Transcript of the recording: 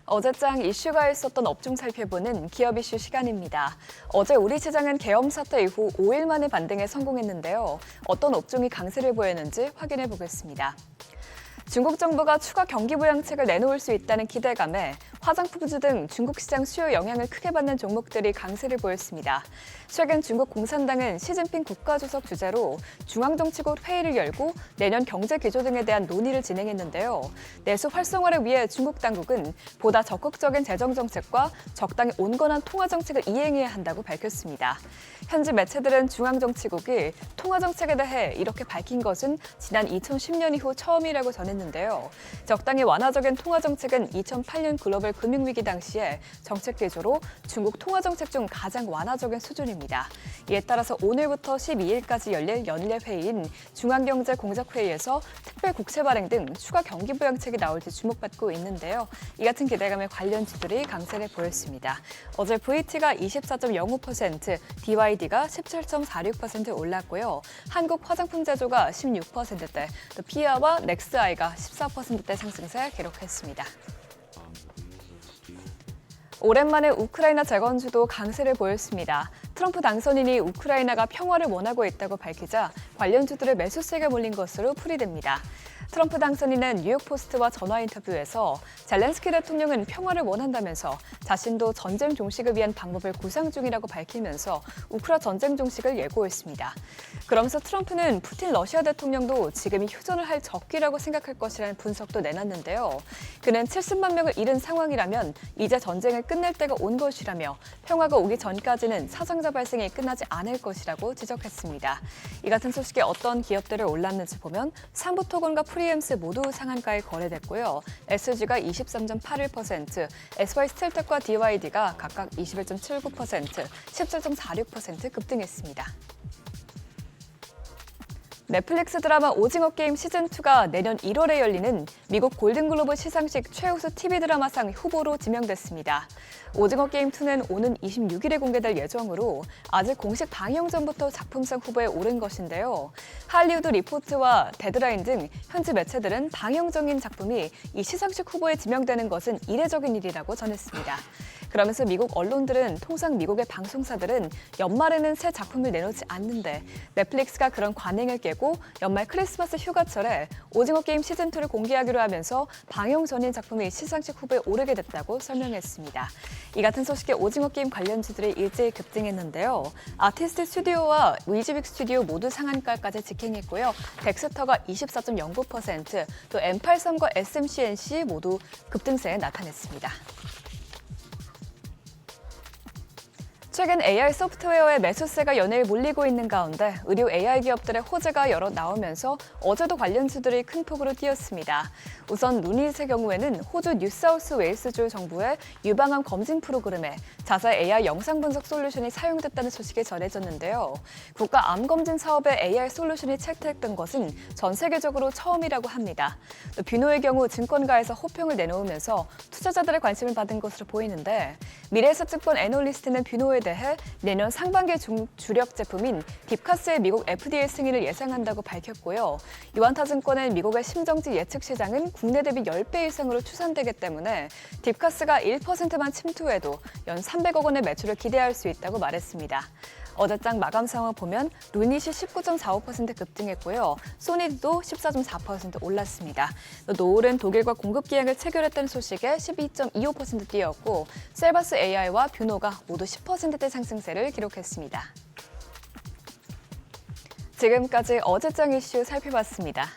어제장 이슈가 있었던 업종 살펴보는 기업 이슈 시간입니다. 어제 우리 시장은 계엄 사태 이후 5일 만에 반등에 성공했는데요. 어떤 업종이 강세를 보였는지 확인해 보겠습니다. 중국 정부가 추가 경기 부양책을 내놓을 수 있다는 기대감에 화장품주 등 중국 시장 수요 영향을 크게 받는 종목들이 강세를 보였습니다. 최근 중국 공산당은 시진핑 국가주석 주재로 중앙정치국 회의를 열고 내년 경제 기조 등에 대한 논의를 진행했는데요. 내수 활성화를 위해 중국 당국은 보다 적극적인 재정 정책과 적당히 온건한 통화 정책을 이행해야 한다고 밝혔습니다. 현지 매체들은 중앙정치국이 통화 정책에 대해 이렇게 밝힌 것은 지난 2010년 이후 처음이라고 전했는데요. 적당히 완화적인 통화 정책은 2008년 글로벌 금융위기 당시에 정책 기조로 중국 통화 정책 중 가장 완화적인 수준입니다. 이에 따라서 오늘부터 12일까지 열릴 연례 회의인 중앙경제공작회의에서 특별 국채 발행 등 추가 경기 부양책이 나올지 주목받고 있는데요. 이 같은 기대감에 관련주들이 강세를 보였습니다. 어제 VT가 24.05%, DYD가 17.46% 올랐고요. 한국 화장품 제조가 16%대, 또 피아와 넥스아이가 14%대 상승세 기록했습니다. 오랜만에 우크라이나 재건주도 강세를 보였습니다. 트럼프 당선인이 우크라이나가 평화를 원하고 있다고 밝히자 관련주들을 매수세가 몰린 것으로 풀이됩니다. 트럼프 당선인은 뉴욕포스트와 전화 인터뷰에서 젤렌스키 대통령은 평화를 원한다면서 자신도 전쟁 종식을 위한 방법을 구상 중이라고 밝히면서 우크라 전쟁 종식을 예고했습니다. 그러면서 트럼프는 푸틴 러시아 대통령도 지금이 휴전을 할 적기라고 생각할 것이라는 분석도 내놨는데요. 그는 70만 명을 잃은 상황이라면 이제 전쟁을 끝낼 때가 온 것이라며 평화가 오기 전까지는 사상자 발생이 끝나지 않을 것이라고 지적했습니다. 이 같은 소식에 어떤 기업들을 올랐는지 보면 삼부토건과 프리엠스 모두 상한가에 거래됐고요. SG가 23.81%, SY스틸텍과 DYD가 각각 21.79%, 17.46% 급등했습니다. 넷플릭스 드라마 오징어 게임 시즌2가 내년 1월에 열리는 미국 골든글로브 시상식 최우수 TV 드라마상 후보로 지명됐습니다. 오징어 게임2는 오는 26일에 공개될 예정으로 아직 공식 방영 전부터 작품상 후보에 오른 것인데요. 할리우드 리포트와 데드라인 등 현지 매체들은 방영적인 작품이 이 시상식 후보에 지명되는 것은 이례적인 일이라고 전했습니다. 그러면서 미국 언론들은 통상 미국의 방송사들은 연말에는 새 작품을 내놓지 않는데 넷플릭스가 그런 관행을 깨고 연말 크리스마스 휴가철에 오징어 게임 시즌2를 공개하기로 하면서 방영 전인 작품이 시상식 후보에 오르게 됐다고 설명했습니다. 이 같은 소식에 오징어 게임 관련주들이 일제히 급등했는데요. 아티스트 스튜디오와 위즈빅 스튜디오 모두 상한가까지 직행했고요. 덱스터가 24.09%, 또 M83과 SMCNC 모두 급등세에 나타냈습니다. 최근 AI 소프트웨어의 매수세가 연일 몰리고 있는 가운데 의료 AI 기업들의 호재가 여러 나오면서 어제도 관련주들이 큰 폭으로 뛰었습니다. 우선 루닛의 경우에는 호주 뉴사우스 웨일스주 정부의 유방암 검진 프로그램에 자사 AI 영상 분석 솔루션이 사용됐다는 소식이 전해졌는데요. 국가 암 검진 사업에 AI 솔루션이 채택된 것은 전 세계적으로 처음이라고 합니다. 또 뷰노의 경우 증권가에서 호평을 내놓으면서 투자자들의 관심을 받은 것으로 보이는데 미래에셋증권 애널리스트는 뷰노에 대해 내년 상반기 주력 제품인 딥카스의 미국 FDA 승인을 예상한다고 밝혔고요. 유안타증권은 미국의 심정지 예측 시장은 국내 대비 10배 이상으로 추산되기 때문에 딥카스가 1%만 침투해도 연 300억 원의 매출을 기대할 수 있다고 말했습니다. 어제장 마감 상황 보면 루닛이 19.45% 급등했고요. 소니도 14.4% 올랐습니다. 노을은 독일과 공급 계약을 체결했다는 소식에 12.25% 뛰었고 셀바스 AI와 뷰노가 모두 10%대 상승세를 기록했습니다. 지금까지 어제장 이슈 살펴봤습니다.